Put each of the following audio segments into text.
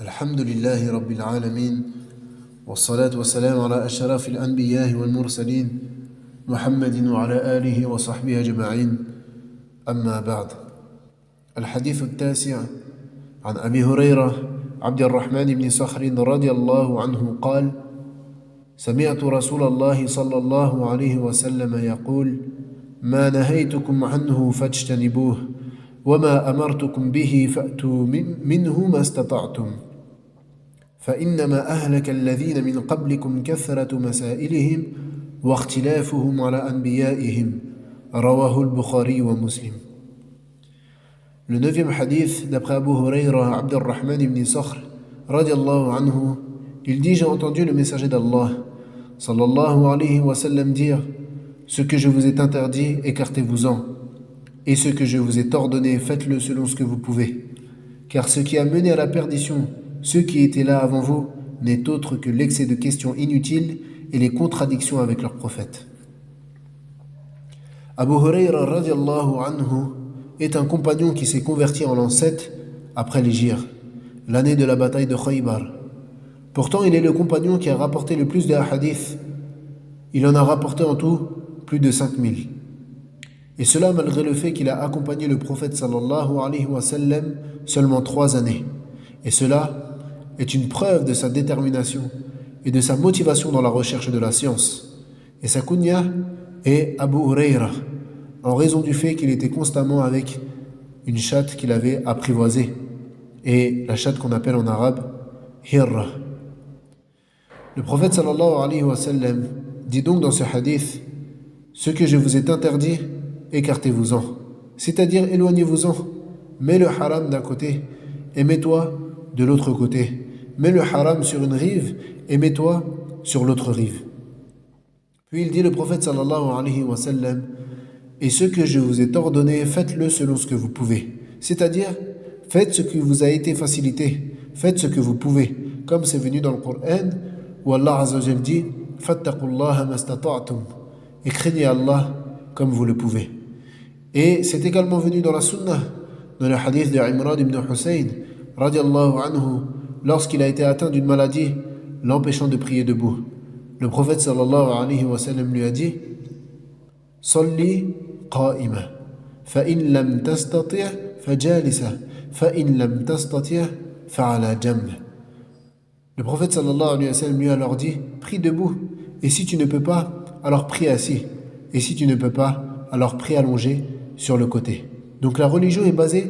الحمد لله رب العالمين والصلاة والسلام على أشرف الأنبياء والمرسلين محمد وعلى آله وصحبه أجمعين أما بعد. الحديث التاسع عن أبي هريرة عبد الرحمن بن صخر رضي الله عنه قال: سمعت رسول الله صلى الله عليه وسلم يقول: ما نهيتكم عنه فاجتنبوه وما أمرتكم به فأتوا منه ما استطعتم فإنما أهلك الذين من قبلكم كثرة مسائلهم واختلافهم على أنبيائهم. رواه البخاري ومسلم. Le neuvième hadith d'après Abu Hurayra Abd al-Rahman ibn Sakhr radiallahu anhu, il dit: j'ai entendu le messager d'Allah sallallahu alayhi wa sallam dire: ce que je vous ai interdit, écartez-vous-en, et ce que je vous ai ordonné, faites-le selon ce que vous pouvez, car ce qui a mené à la perdition ceux qui étaient là avant vous n'est autre que l'excès de questions inutiles et les contradictions avec leurs prophètes. Abu Hurayra radiallahu anhu est un compagnon qui s'est converti en l'an 7 après l'Hijr, l'année de la bataille de Khaybar. Pourtant, il est le compagnon qui a rapporté le plus de hadiths. Il en a rapporté en tout plus de 5000. Et cela malgré le fait qu'il a accompagné le prophète sallallahu alayhi wa sallam seulement 3 années. Et cela est une preuve de sa détermination et de sa motivation dans la recherche de la science. Et sa kunya est Abu Hurayra, en raison du fait qu'il était constamment avec une chatte qu'il avait apprivoisée, et la chatte qu'on appelle en arabe Hirra. Le prophète sallallahu alayhi wa sallam dit donc dans ce hadith: ce que je vous ai interdit, écartez-vous-en, c'est-à-dire éloignez-vous-en, mets le haram d'un côté et mets-toi de l'autre côté, mets le haram sur une rive et mets-toi sur l'autre rive. Puis il dit, le prophète sallallahu alayhi wa sallam: et ce que je vous ai ordonné, faites-le selon ce que vous pouvez, c'est-à-dire faites ce qui vous a été facilité, faites ce que vous pouvez, comme c'est venu dans le Coran où Allah azza wa jalla dit: fattaqullaha mastata'tum, et craignez Allah comme vous le pouvez. Et c'est également venu dans la Sunna, dans le hadith de Imran ibn Hussein radiallahu anhu, lorsqu'il a été atteint d'une maladie l'empêchant de prier debout. Le prophète sallallahu alayhi wa sallam lui a dit: Salli qa'ima, fa in lam tastati' fa jalisa, fa in lam tastati' fa ala jamb. Le prophète sallallahu alayhi wa sallam lui a alors dit: prie debout, et si tu ne peux pas, alors prie assis, et si tu ne peux pas, alors prie allongé sur le côté. Donc la religion est basée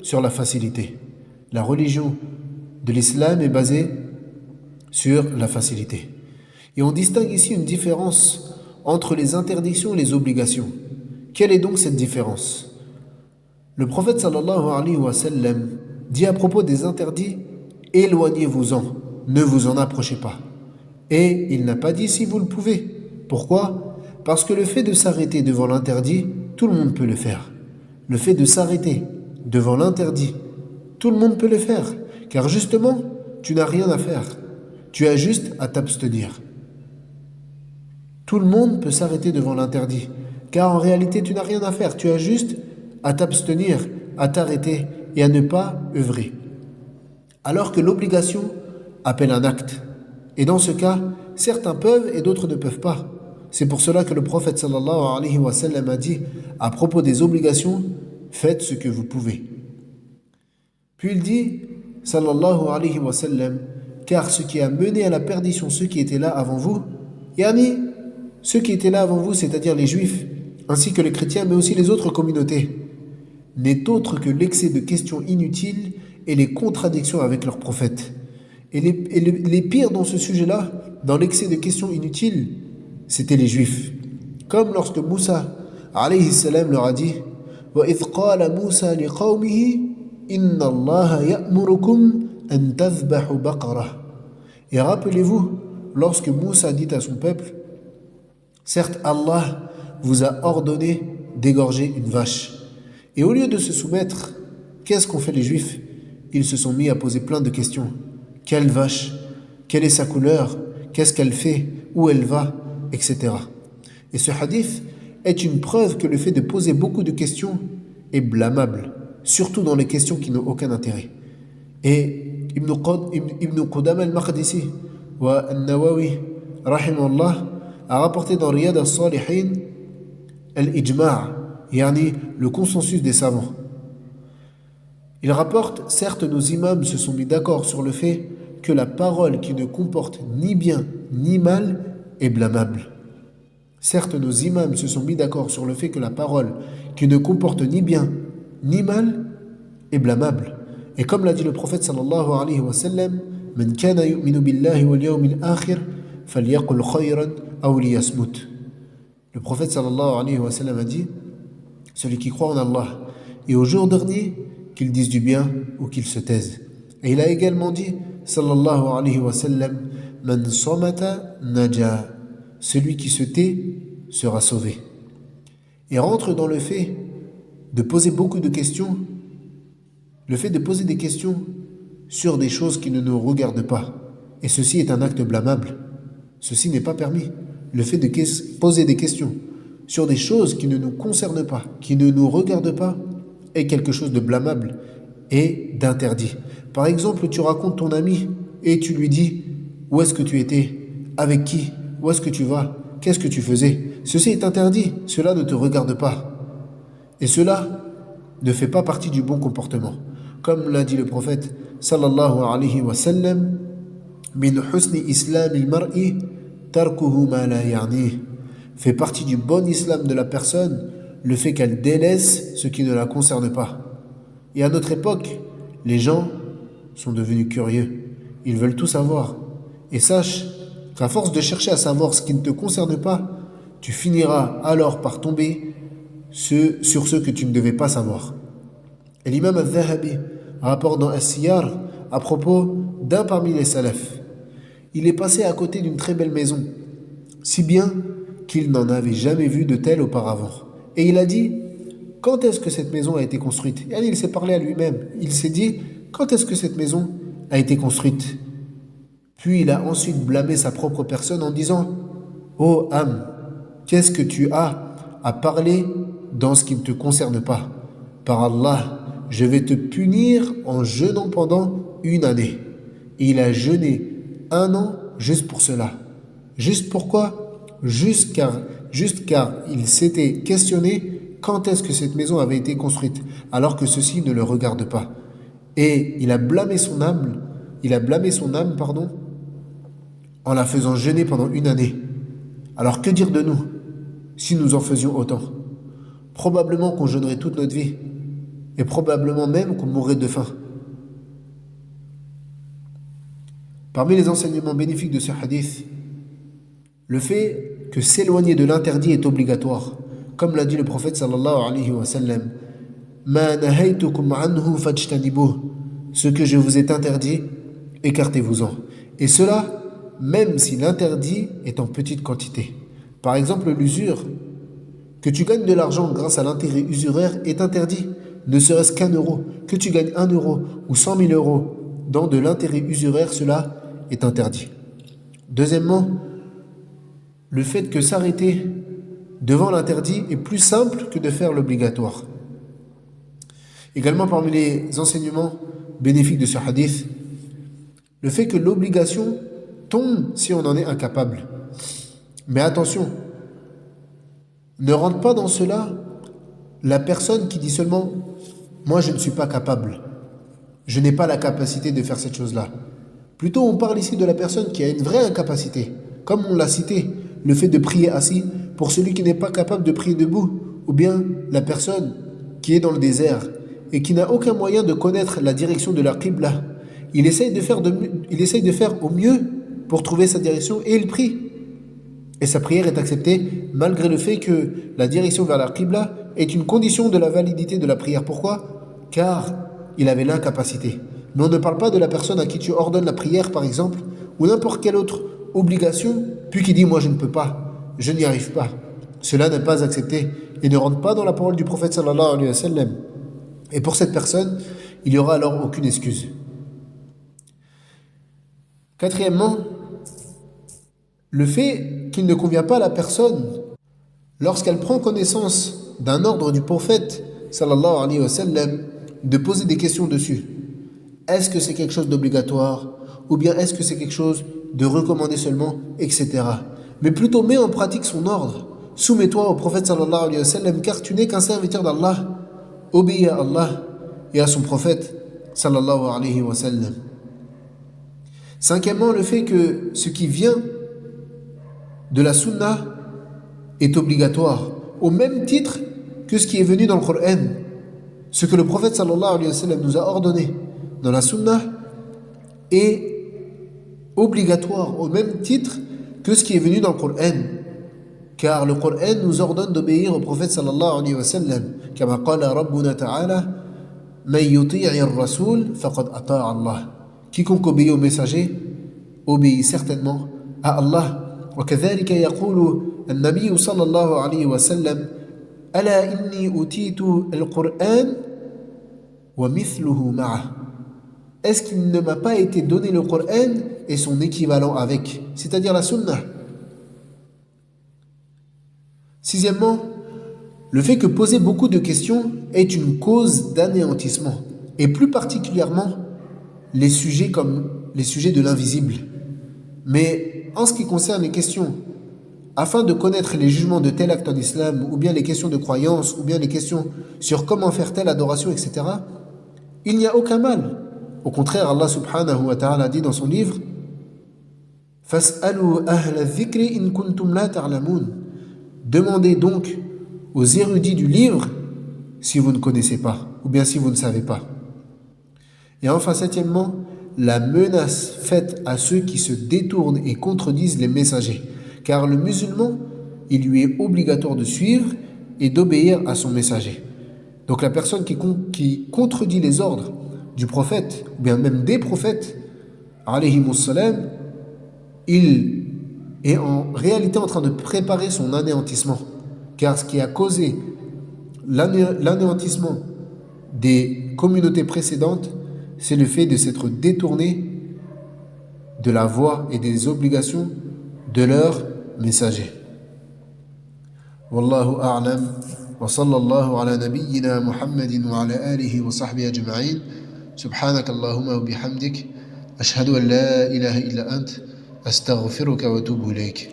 sur la facilité. La religion de l'islam est basée sur la facilité. Et on distingue ici une différence entre les interdictions et les obligations. Quelle est donc cette différence? Le prophète sallallahu alayhi wa sallam dit à propos des interdits: éloignez-vous-en, ne vous en approchez pas. Et il n'a pas dit si vous le pouvez. Pourquoi? Parce que le fait de s'arrêter devant l'interdit, tout le monde peut le faire. Le fait de s'arrêter devant l'interdit, tout le monde peut le faire, car justement, tu n'as rien à faire. Tu as juste à t'abstenir. Tout le monde peut s'arrêter devant l'interdit, car en réalité, tu n'as rien à faire. Tu as juste à t'abstenir, à t'arrêter et à ne pas œuvrer. Alors que l'obligation appelle un acte. Et dans ce cas, certains peuvent et d'autres ne peuvent pas. C'est pour cela que le prophète sallallahu alayhi wa sallam a dit à propos des obligations: faites ce que vous pouvez. Puis il dit sallallahu alayhi wa sallam: car ce qui a mené à la perdition ceux qui étaient là avant vous, yani ceux qui étaient là avant vous, c'est-à-dire les juifs, ainsi que les chrétiens, mais aussi les autres communautés, n'est autre que l'excès de questions inutiles et les contradictions avec leurs prophètes. Et les pires dans ce sujet-là, dans l'excès de questions inutiles, c'était les juifs. Comme lorsque Moussa alayhi salam leur a dit: wa idh qala Moussa li qawmihi inna Allah ya'murukum an tadhbahu baqarah. Et rappelez-vous, lorsque Moussa dit à son peuple: certes, Allah vous a ordonné d'égorger une vache. Et au lieu de se soumettre, qu'est-ce qu'ont fait les juifs? Ils se sont mis à poser plein de questions. Quelle vache? Quelle est sa couleur? Qu'est-ce qu'elle fait? Où elle va? Etc. Et ce hadith est une preuve que le fait de poser beaucoup de questions est blâmable, surtout dans les questions qui n'ont aucun intérêt. Et Ibn Qudam al-Maqdisi wa al-Nawawi rahimahullah a rapporté dans Riyad al-Salihin al-Ijma', yani le consensus des savants. Il rapporte, certes nos imams se sont mis d'accord sur le fait que la parole qui ne comporte ni bien ni mal est blâmable. Certes nos imams se sont mis d'accord sur le fait que la parole qui ne comporte ni bien ni mal est blâmable. Et comme l'a dit le prophète sallallahu alayhi wa sallam, Man kana yu'minu billahi wal yawmil akhir falyaqul khayran aw liyasmut. Le prophète sallallahu alayhi wa sallam a dit, celui qui croit en Allah et au jour dernier, qu'il dise du bien ou qu'il se taise. Et il a également dit, sallallahu alayhi wa sallam, Man samata naja. Celui qui se tait sera sauvé. Et rentre dans le fait de poser beaucoup de questions, le fait de poser des questions sur des choses qui ne nous regardent pas. Et ceci est un acte blâmable. Ceci n'est pas permis. Le fait de poser des questions sur des choses qui ne nous concernent pas, qui ne nous regardent pas, est quelque chose de blâmable et d'interdit. Par exemple, tu racontes ton ami et tu lui dis où est-ce que tu étais, avec qui, où est-ce que tu vas, qu'est-ce que tu faisais. Ceci est interdit, cela ne te regarde pas. Et cela ne fait pas partie du bon comportement. Comme l'a dit le prophète sallallahu alayhi wa sallam, min husni islamil mar'i tarkuhu ma la ya'nih. Fait partie du bon islam de la personne le fait qu'elle délaisse ce qui ne la concerne pas. Et à notre époque, les gens sont devenus curieux. Ils veulent tout savoir. Et sache qu'à force de chercher à savoir ce qui ne te concerne pas, tu finiras alors par tomber sur ce que tu ne devais pas savoir. Et l'imam al-Zahabi rapporte dans As-Siyar à propos d'un parmi les salafs. Il est passé à côté d'une très belle maison, si bien qu'il n'en avait jamais vu de telle auparavant. Et il a dit, quand est-ce que cette maison a été construite? Et il s'est parlé à lui-même. Il s'est dit, quand est-ce que cette maison a été construite? Puis il a ensuite blâmé sa propre personne en disant, ô âme, qu'est-ce que tu as à parler dans ce qui ne te concerne pas? Par Allah, je vais te punir en jeûnant pendant 1 année. Et il a jeûné 1 an juste pour cela. Juste pourquoi? Juste car il s'était questionné quand est-ce que cette maison avait été construite, alors que ceci ne le regarde pas. Et il a blâmé son âme, en la faisant jeûner pendant 1 année. Alors que dire de nous, si nous en faisions autant? Probablement qu'on jeûnerait toute notre vie, et probablement même qu'on mourrait de faim. Parmi les enseignements bénéfiques de ce hadith, le fait que s'éloigner de l'interdit est obligatoire, comme l'a dit le prophète sallallahu alayhi wa sallam, Ma nahaytukum anhu fajtanibuh. Ce que je vous ai interdit, écartez-vous-en. Et cela, même si l'interdit est en petite quantité. Par exemple, l'usure, que tu gagnes de l'argent grâce à l'intérêt usuraire est interdit, ne serait-ce qu'1 euro. Que tu gagnes 1 euro ou 100 000 euros dans de l'intérêt usuraire, cela est interdit. Deuxièmement, le fait que s'arrêter devant l'interdit est plus simple que de faire l'obligatoire. Également parmi les enseignements bénéfiques de ce hadith, le fait que l'obligation tombe si on en est incapable. Mais attention, ne rentre pas dans cela la personne qui dit seulement « moi je ne suis pas capable, je n'ai pas la capacité de faire cette chose-là ». Plutôt on parle ici de la personne qui a une vraie incapacité, comme on l'a cité, le fait de prier assis pour celui qui n'est pas capable de prier debout, ou bien la personne qui est dans le désert et qui n'a aucun moyen de connaître la direction de la Qibla. Il essaye de faire au mieux pour trouver sa direction et il prie. Et sa prière est acceptée malgré le fait que la direction vers la Qibla est une condition de la validité de la prière. Pourquoi? Car il avait l'incapacité. Mais on ne parle pas de la personne à qui tu ordonnes la prière, par exemple, ou n'importe quelle autre obligation, puis qui dit « moi je ne peux pas, je n'y arrive pas ». Cela n'est pas accepté et ne rentre pas dans la parole du prophète sallallahu alayhi wa sallam. Et pour cette personne, il n'y aura alors aucune excuse. Quatrièmement, le fait qu'il ne convient pas à la personne, lorsqu'elle prend connaissance d'un ordre du prophète sallallahu alayhi wa sallam, de poser des questions dessus. Est-ce que c'est quelque chose d'obligatoire? Ou bien est-ce que c'est quelque chose de recommandé seulement, etc. Mais plutôt mets en pratique son ordre. Soumets-toi au prophète sallallahu alayhi wa sallam, car tu n'es qu'un serviteur d'Allah. Obéis à Allah et à son prophète sallallahu alayhi wa sallam. Cinquièmement, le fait que ce qui vient de la sunna est obligatoire, au même titre que ce qui est venu dans le Coran. Ce que le prophète sallallahu alayhi wa sallam nous a ordonné dans la sunna est obligatoire, au même titre que ce qui est venu dans le Coran. Car le Coran nous ordonne d'obéir au prophète sallallahu alayhi wa sallam. Kama qala Rabbuna ta'ala, man yuti'i ar-rasul faqad ata'a Allah. Quiconque obéit au messager obéit certainement à Allah. وكذلك يقول النبي صلى الله عليه وسلم ألا إني أوتيت القرآن ومثله معه. Est-ce qu'il ne m'a pas été donné le Coran et son équivalent avec, c'est-à-dire la sunna? Sixièmement, le fait que poser beaucoup de questions est une cause d'anéantissement, et plus particulièrement les sujets comme les sujets de l'invisible. Mais en ce qui concerne les questions, afin de connaître les jugements de tel acte en islam, ou bien les questions de croyance, ou bien les questions sur comment faire telle adoration, etc., il n'y a aucun mal. Au contraire, Allah subhanahu wa ta'ala dit dans son livre « Fas'alu ahla dhikri in kuntum la ta'lamun » Demandez donc aux érudits du livre si vous ne connaissez pas, ou bien si vous ne savez pas. Et enfin, septièmement, la menace faite à ceux qui se détournent et contredisent les messagers. Car le musulman, il lui est obligatoire de suivre et d'obéir à son messager. Donc la personne qui contredit les ordres du prophète, ou bien même des prophètes, alayhimus salam, il est en réalité en train de préparer son anéantissement. Car ce qui a causé l'anéantissement des communautés précédentes, c'est le fait de s'être détourné de la voie et des obligations de leurs messagers. Wallahu a'lam wa sallallahu ala nabiyyina Muhammadin wa ala alihi wa sahbihi ajma'in. Subhanak Allahumma wa bihamdik ashhadu an la ilaha illa ant astaghfiruka wa atubu ilayk.